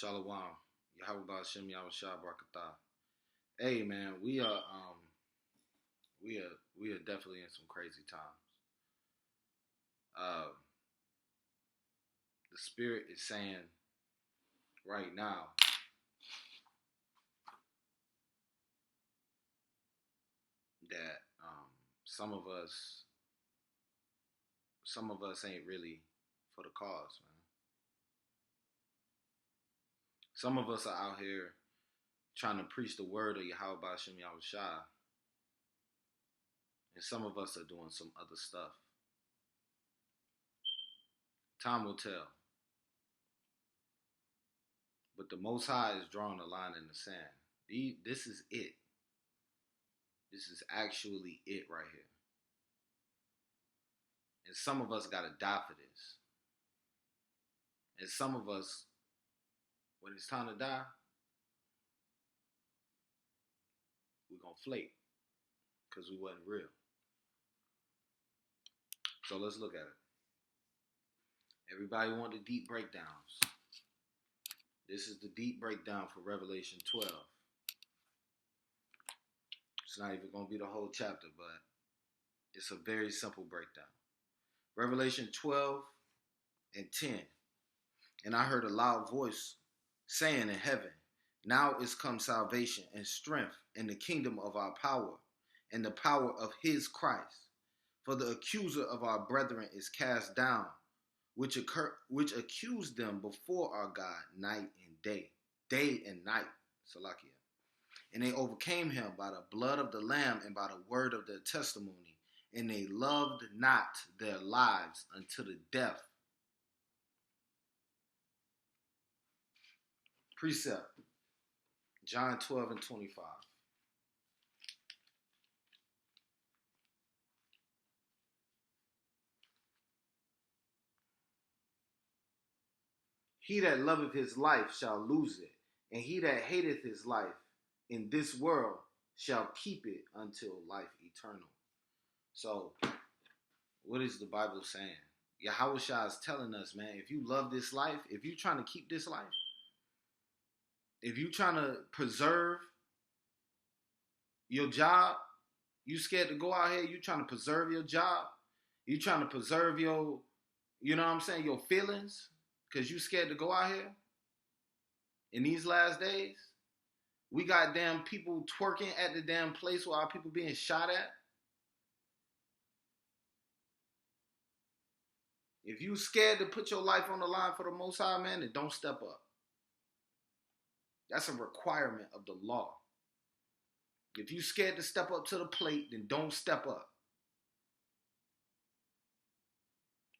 Shalom. Yahweh Hashem Yahweh Shah Barakatah. Hey man, we are definitely in some crazy times. Uh the spirit is saying right now that some of us ain't really for the cause, man. Some of us are out here trying to preach the word of Yahweh Hashem Yahweh Shah, and some of us are doing some other stuff. Time will tell. But the Most High is drawing a line in the sand. This is it. This is actually it right here. And some of us got to die for this. And some of us, when it's time to die, we're going to flake because we wasn't real. So let's look at it. Everybody want the deep breakdowns. This is the deep breakdown for Revelation 12. It's not even going to be the whole chapter, but it's a very simple breakdown. Revelation 12 and 10. And I heard a loud voice saying in heaven, now is come salvation and strength and the kingdom of our power and the power of his Christ. For the accuser of our brethren is cast down, which accused them before our God night and day and night. Salakia. And they overcame him by the blood of the Lamb and by the word of their testimony. And they loved not their lives unto the death. Precept. John 12 and 25. He that loveth his life shall lose it, and he that hateth his life in this world shall keep it until life eternal. So, what is the Bible saying? Yahweh Shah is telling us, man, if you love this life, if you're trying to keep this life, if you're trying to preserve your job, you scared to go out here, you trying to preserve your job, you trying to preserve your, your feelings, because you scared to go out here in these last days. We got damn people twerking at the damn place where our people being shot at. If you scared to put your life on the line for the Most High, man, then don't step up. That's a requirement of the law. If you scared to step up to the plate, then don't step up.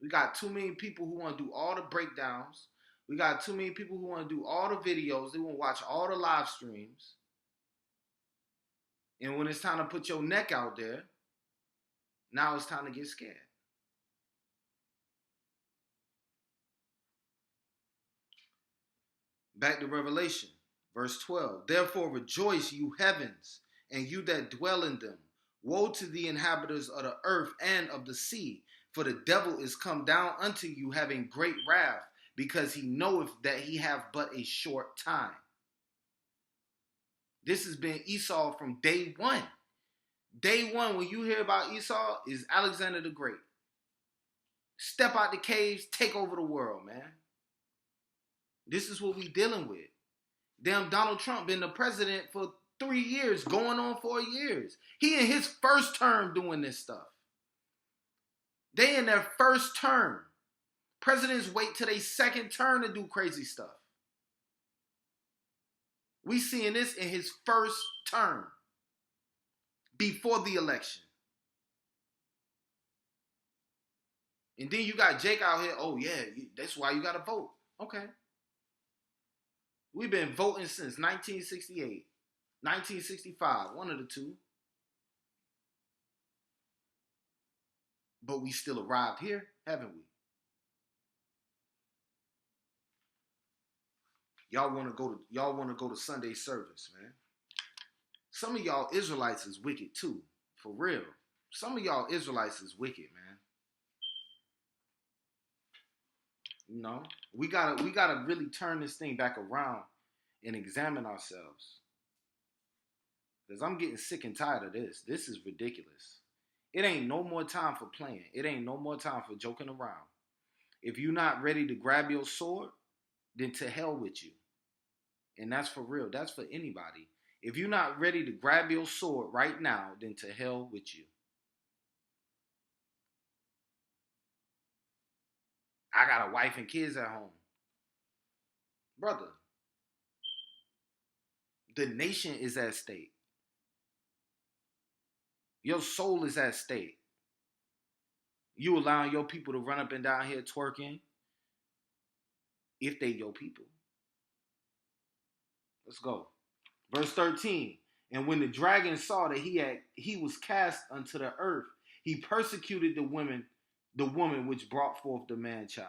We got too many people who want to do all the breakdowns. We got too many people who want to do all the videos. They want to watch all the live streams. And when it's time to put your neck out there, now it's time to get scared. Back to Revelation, verse 12. Therefore rejoice, you heavens, and you that dwell in them. Woe to the inhabitants of the earth and of the sea, for the devil is come down unto you, having great wrath, because he knoweth that he have but a short time. This has been Esau from day one. Day one, when you hear about Esau, is Alexander the Great. Step out the caves, take over the world, man. This is what we dealing with. Damn, Donald Trump been the president for 3 years, going on 4 years. He in his first term doing this stuff. They in their first term. Presidents wait till their second term to do crazy stuff. We seeing this in his first term, before the election. And then you got Jake out here, oh yeah, that's why you got to vote. Okay. We've been voting since 1968, 1965, one of the two. But we still arrived here, haven't we? Y'all want to go to Sunday service, man. Some of y'all Israelites is wicked too, for real. Some of y'all Israelites is wicked, man. You know, we gotta really turn this thing back around and examine ourselves. Because I'm getting sick and tired of this. This is ridiculous. It ain't no more time for playing. It ain't no more time for joking around. If you're not ready to grab your sword, then to hell with you. And that's for real. That's for anybody. If you're not ready to grab your sword right now, then to hell with you. I got a wife and kids at home. Brother, the nation is at stake. Your soul is at stake. You allowing your people to run up and down here twerking if they your people. Let's go. Verse 13. And when the dragon saw that he was cast unto the earth, he persecuted the woman which brought forth the man child.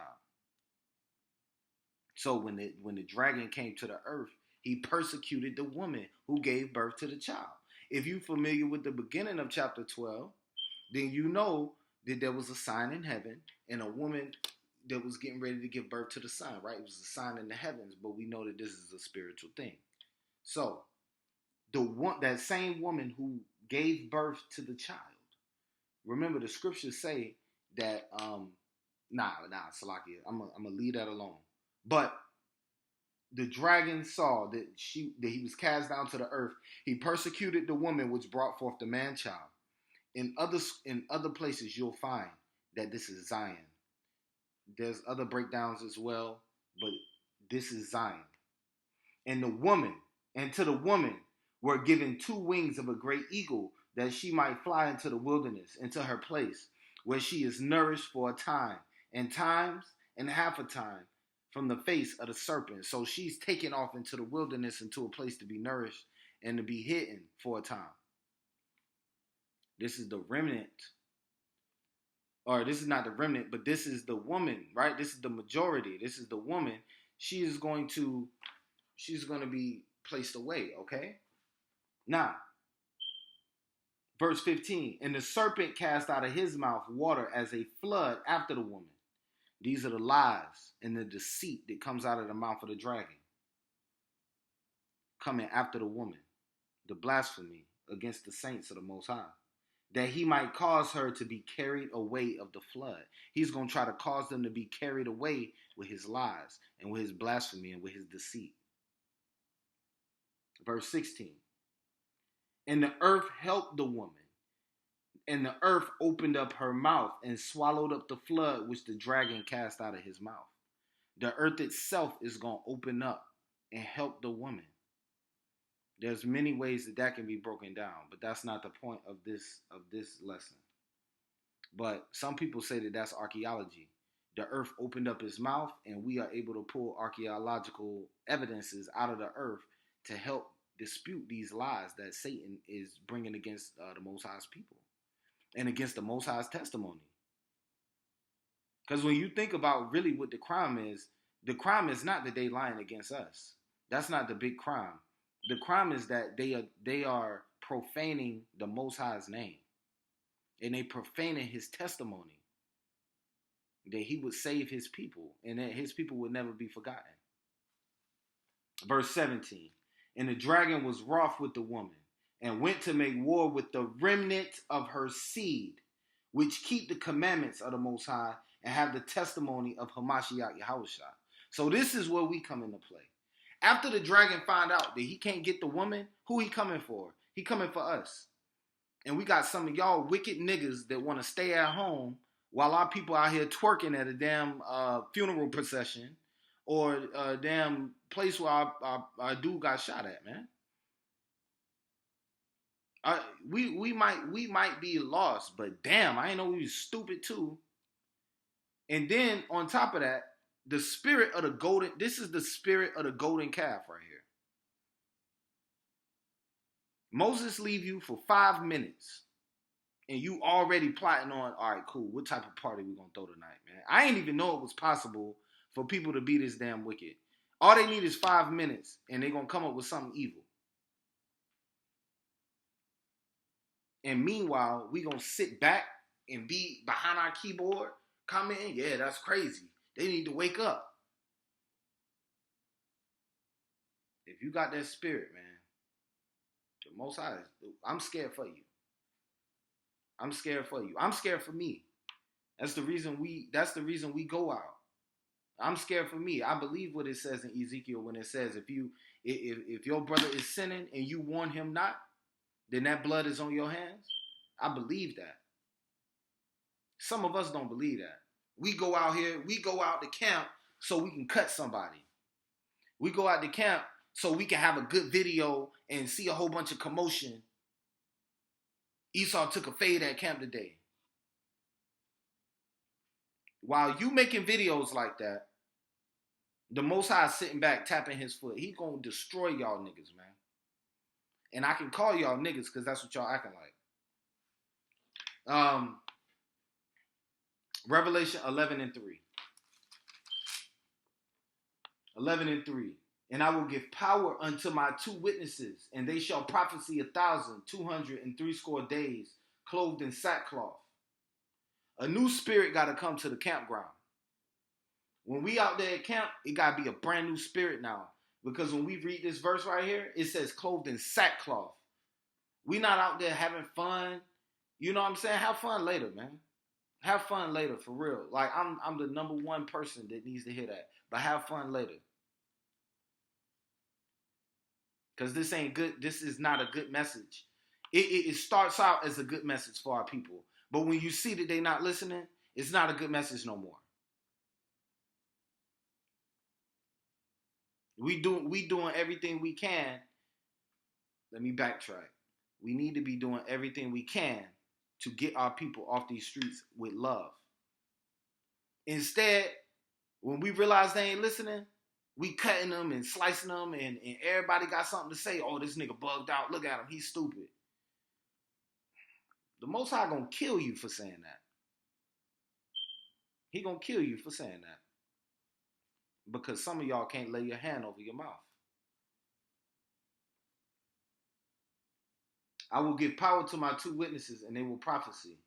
So when the dragon came to the earth, he persecuted the woman who gave birth to the child. If you're familiar with the beginning of chapter 12, then you know that there was a sign in heaven and a woman that was getting ready to give birth to the son, right? It was a sign in the heavens, but we know that this is a spiritual thing. So that same woman who gave birth to the child. Remember, the scriptures say that Salakia, I'm gonna leave that alone. But the dragon saw that he was cast down to the earth. He persecuted the woman which brought forth the man child. In other places, you'll find that this is Zion. There's other breakdowns as well, but this is Zion. And to the woman were given 2 wings of a great eagle, that she might fly into the wilderness, into her place, where she is nourished for a time, and times and half a time, from the face of the serpent. So she's taken off into the wilderness, into a place to be nourished and to be hidden for a time. This is the remnant. Or this is not the remnant, but this is the woman, right? This is the majority. This is the woman. She's going to be placed away, okay? Now, verse 15. And the serpent cast out of his mouth water as a flood after the woman. These are the lies and the deceit that comes out of the mouth of the dragon. Coming after the woman. The blasphemy against the saints of the Most High. That he might cause her to be carried away of the flood. He's going to try to cause them to be carried away with his lies and with his blasphemy and with his deceit. Verse 16. And the earth helped the woman. And the earth opened up her mouth and swallowed up the flood which the dragon cast out of his mouth. The earth itself is going to open up and help the woman. There's many ways that can be broken down, but that's not the point of this lesson. But some people say that that's archaeology. The earth opened up its mouth, and we are able to pull archaeological evidences out of the earth to help dispute these lies that Satan is bringing against the Most High's people and against the Most High's testimony. Because when you think about really what the crime is not that they lying against us. That's not the big crime. The crime is that they are profaning the Most High's name. And they profaning his testimony. That he would save his people. And that his people would never be forgotten. Verse 17. And the dragon was wroth with the woman, and went to make war with the remnant of her seed, which keep the commandments of the Most High, and have the testimony of Hamashiach Yahushua. So this is where we come into play. After the dragon find out that he can't get the woman, who he coming for? He coming for us. And we got some of y'all wicked niggas that want to stay at home while our people out here twerking at a damn funeral procession or a damn place where our dude got shot at, man. We might be lost, but damn, I ain't know we was stupid too. And then on top of that, the spirit of the golden, this is the spirit of the golden calf right here. Moses leave you for 5 minutes and you already plotting on, all right, cool, what type of party we gonna throw tonight, man? I ain't even know it was possible for people to be this damn wicked. All they need is 5 minutes and they gonna come up with something evil. And meanwhile, we gonna sit back and be behind our keyboard commenting, yeah, that's crazy. They need to wake up. If you got that spirit, man, the Most High, I'm scared for you. I'm scared for you. I'm scared for me. That's the reason we go out. I'm scared for me. I believe what it says in Ezekiel when it says if your brother is sinning and you warn him not, then that blood is on your hands. I believe that. Some of us don't believe that. We go out to camp so we can cut somebody. We go out to camp so we can have a good video and see a whole bunch of commotion. Esau took a fade at camp today. While you making videos like that, the Most High is sitting back tapping his foot. He gonna destroy y'all niggas, man. And I can call y'all niggas because that's what y'all acting like. Revelation 11:3. 11:3. And I will give power unto my 2 witnesses, and they shall prophesy 1,260 days, clothed in sackcloth. A new spirit got to come to the campground. When we out there at camp, it got to be a brand new spirit now. Because when we read this verse right here, it says clothed in sackcloth. We not out there having fun. You know what I'm saying? Have fun later, man. Have fun later, for real. Like, I'm the number one person that needs to hear that. But have fun later. Because this ain't good. This is not a good message. It starts out as a good message for our people. But when you see that they not listening, it's not a good message no more. We doing everything we can. Let me backtrack. We need to be doing everything we can to get our people off these streets with love. Instead, when we realize they ain't listening, we cutting them and slicing them, and everybody got something to say. Oh, this nigga bugged out. Look at him. He's stupid. The Most High gonna kill you for saying that. He gonna kill you for saying that. Because some of y'all can't lay your hand over your mouth. I will give power to my 2 witnesses, and they will prophesy.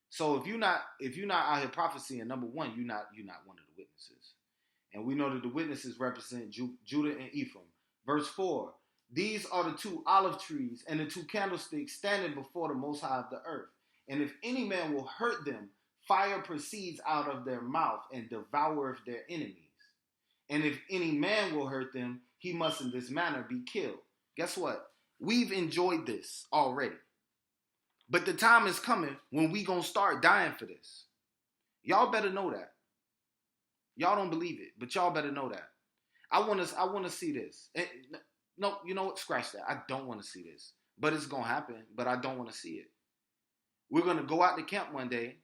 So if you're not out here prophesying, number one, you're not one of the witnesses. And we know that the witnesses represent Judah and Ephraim. Verse 4, these are the 2 olive trees and the 2 candlesticks standing before the Most High of the earth. And if any man will hurt them, fire proceeds out of their mouth and devoureth their enemies. And if any man will hurt them, he must in this manner be killed. Guess what? We've enjoyed this already. But the time is coming when we gonna start dying for this. Y'all better know that. Y'all don't believe it, but y'all better know that. I want to see this. No, you know what? Scratch that. I don't want to see this. But it's gonna happen, but I don't want to see it. We're gonna go out to camp one day,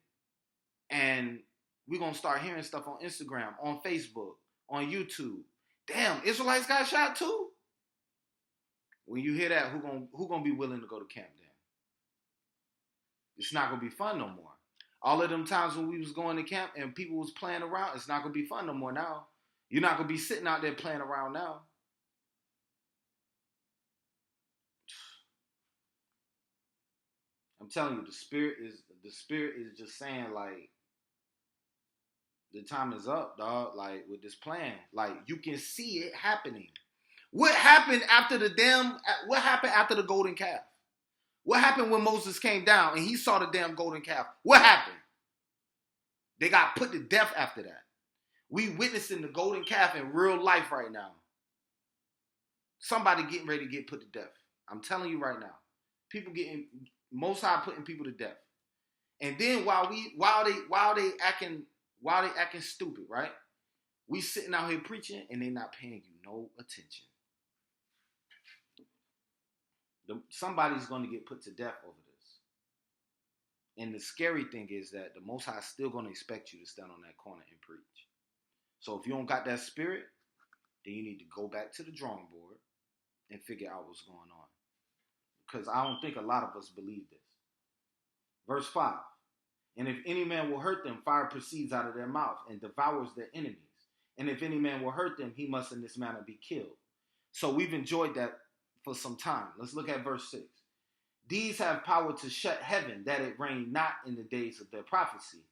and we're gonna start hearing stuff on Instagram, on Facebook, on YouTube. Damn, Israelites got shot too? When you hear that, who gonna be willing to go to camp then? It's not gonna be fun no more. All of them times when we was going to camp and people was playing around, it's not gonna be fun no more now. You're not gonna be sitting out there playing around now. I'm telling you, the spirit is just saying, like, the time is up, dog. Like, with this plan, like, you can see it happening. What happened after the golden calf? What happened when Moses came down and he saw the damn golden calf? What happened? They got put to death after that. We witnessing the golden calf in real life right now. Somebody getting ready to get put to death. I'm telling you right now. Most High putting people to death. And then while they acting stupid, right? We sitting out here preaching and they not paying you no attention. Somebody's going to get put to death over this. And the scary thing is that the Most High is still going to expect you to stand on that corner and preach. So if you don't got that spirit, then you need to go back to the drawing board and figure out what's going on. Because I don't think a lot of us believe this. Verse 5. And if any man will hurt them, fire proceeds out of their mouth and devours their enemies. And if any man will hurt them, he must in this manner be killed. So we've enjoyed that for some time. Let's look at verse 6. These have power to shut heaven, that it rain not in the days of their prophecy,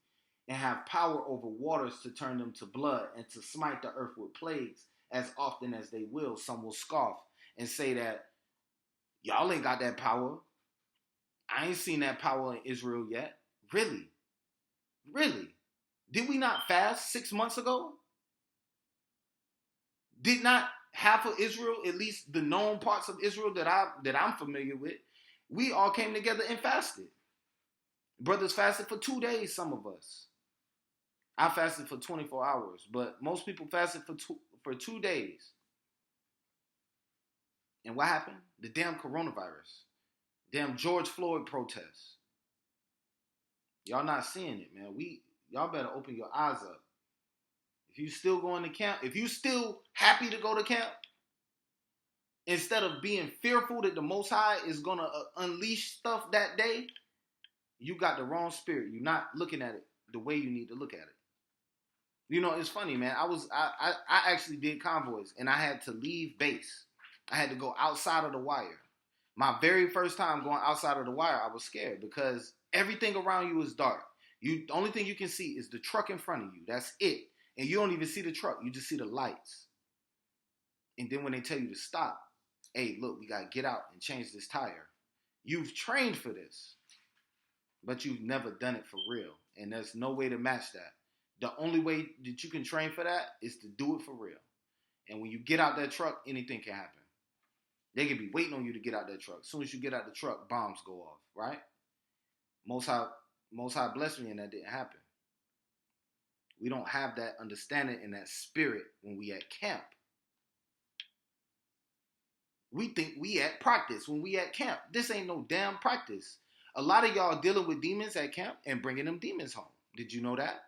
and have power over waters to turn them to blood and to smite the earth with plagues as often as they will. Some will scoff and say that y'all ain't got that power. I ain't seen that power in Israel yet. Really? Really? Did we not fast 6 months ago? Did not half of Israel, at least the known parts of Israel that I'm familiar with, we all came together and fasted. Brothers fasted for 2 days, some of us. I fasted for 24 hours, but most people fasted for 2 days. And what happened? The damn coronavirus. Damn George Floyd protests. Y'all not seeing it, man. Y'all better open your eyes up. If you still going to camp, if you still happy to go to camp, instead of being fearful that the Most High is going to unleash stuff that day, you got the wrong spirit. You're not looking at it the way you need to look at it. You know, it's funny, man. I actually did convoys, and I had to leave base. I had to go outside of the wire. My very first time going outside of the wire, I was scared because everything around you is dark. The only thing you can see is the truck in front of you. That's it. And you don't even see the truck. You just see the lights. And then when they tell you to stop, hey, look, we got to get out and change this tire. You've trained for this, but you've never done it for real. And there's no way to match that. The only way that you can train for that is to do it for real. And when you get out that truck, anything can happen. They could be waiting on you to get out that truck. As soon as you get out the truck, bombs go off, right? Most High blessed me and that didn't happen. We don't have that understanding and that spirit when we at camp. We think we at practice when we at camp. This ain't no damn practice. A lot of y'all dealing with demons at camp and bringing them demons home. Did you know that?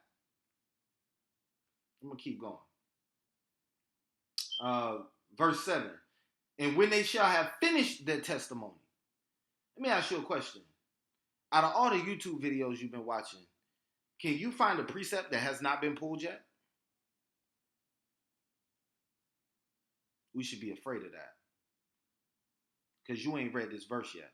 I'm going to keep going. Verse 7. And when they shall have finished their testimony. Let me ask you a question. Out of all the YouTube videos you've been watching, can you find a precept that has not been pulled yet? We should be afraid of that. Because you ain't read this verse yet.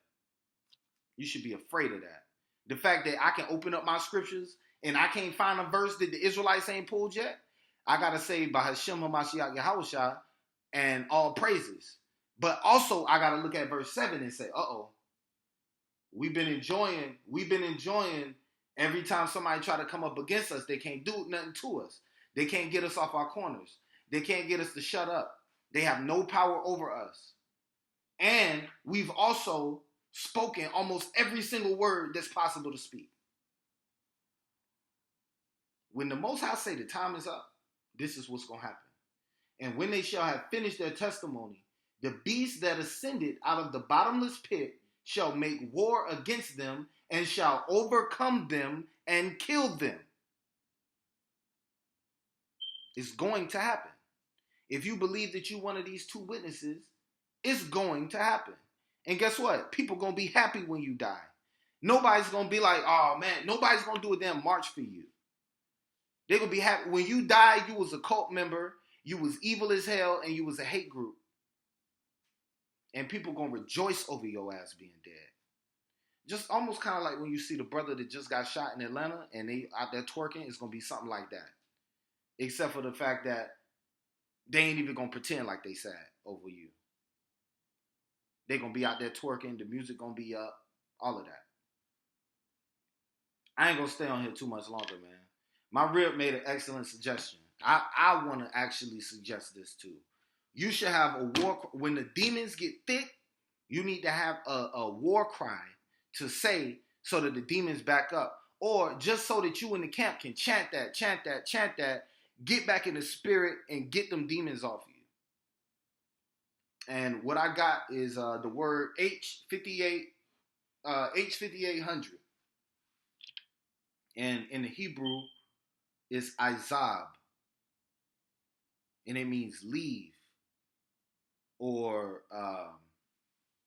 You should be afraid of that. The fact that I can open up my scriptures and I can't find a verse that the Israelites ain't pulled yet, I got to say by Hashem HaMashiach Yahushua and all praises. But also I got to look at verse 7 and say, we've been enjoying every time somebody try to come up against us, they can't do nothing to us. They can't get us off our corners. They can't get us to shut up. They have no power over us. And we've also spoken almost every single word that's possible to speak. When the Most High say the time is up, this is what's going to happen. And when they shall have finished their testimony, the beast that ascended out of the bottomless pit shall make war against them and shall overcome them and kill them. It's going to happen. If you believe that you're one of these two witnesses, it's going to happen. And guess what? People going to be happy when you die. Nobody's going to be like, oh man, nobody's going to do a damn march for you. They're going to be happy. When you die, you was a cult member, you was evil as hell, and you was a hate group. And people going to rejoice over your ass being dead. Just almost kind of like when you see the brother that just got shot in Atlanta and they out there twerking, it's going to be something like that. Except for the fact that they ain't even going to pretend like they sad over you. They going to be out there twerking, the music going to be up, all of that. I ain't going to stay on here too much longer, man. My rib made an excellent suggestion. I want to actually suggest this too. You should have a war, when the demons get thick, you need to have a war cry to say so that the demons back up. Or just so that you in the camp can chant that, get back in the spirit and get them demons off you. And what I got is the word H5800. And in the Hebrew, it's Izab. And it means leave. Or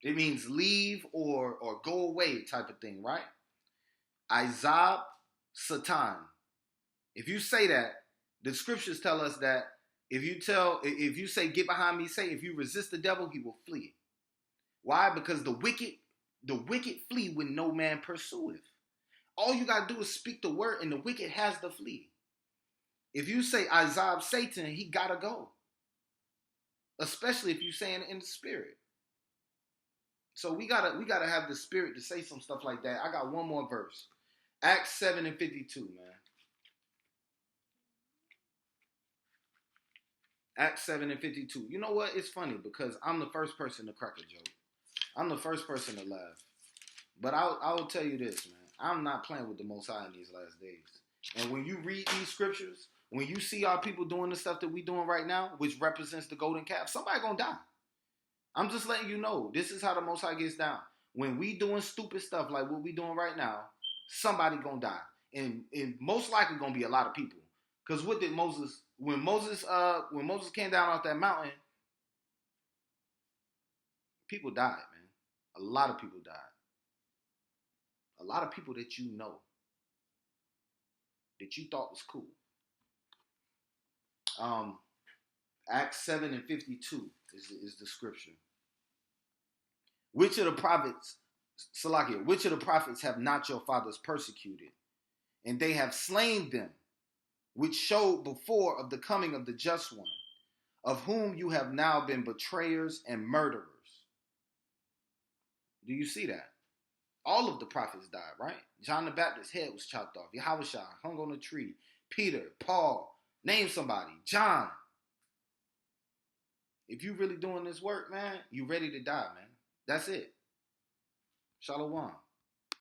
it means leave or go away type of thing, right? Izab Satan. If you say that, the scriptures tell us that if you say get behind me, say if you resist the devil, he will flee. Why? Because the wicked flee when no man pursueth. All you got to do is speak the word and the wicked has to flee. If you say Isaiah Satan, he got to go. Especially if you're saying it in the spirit. So we gotta have the spirit to say some stuff like that. I got one more verse. Acts 7 and 52, man. Acts 7 and 52. You know what? It's funny because I'm the first person to crack a joke. I'm the first person to laugh. But I will tell you this, man. I'm not playing with the Most High in these last days. And when you read these scriptures, when you see our people doing the stuff that we doing right now, which represents the golden calf, somebody gonna die. I'm just letting you know, this is how the Most High gets down. When we doing stupid stuff like what we doing right now, somebody gonna die. And most likely gonna be a lot of people. Because what did Moses, when Moses came down off that mountain, people died, man. A lot of people died. A lot of people that you know, that you thought was cool. Acts 7 and 52 is the scripture. Which of the prophets, Salakia, which of the prophets have not your fathers persecuted? And they have slain them, which showed before of the coming of the just one, of whom you have now been betrayers and murderers. Do you see that? All of the prophets died, right? John the Baptist's head was chopped off. Yahushua hung on a tree. Peter, Paul, name somebody. John. If you really doing this work, man, you ready to die, man. That's it. Shalom.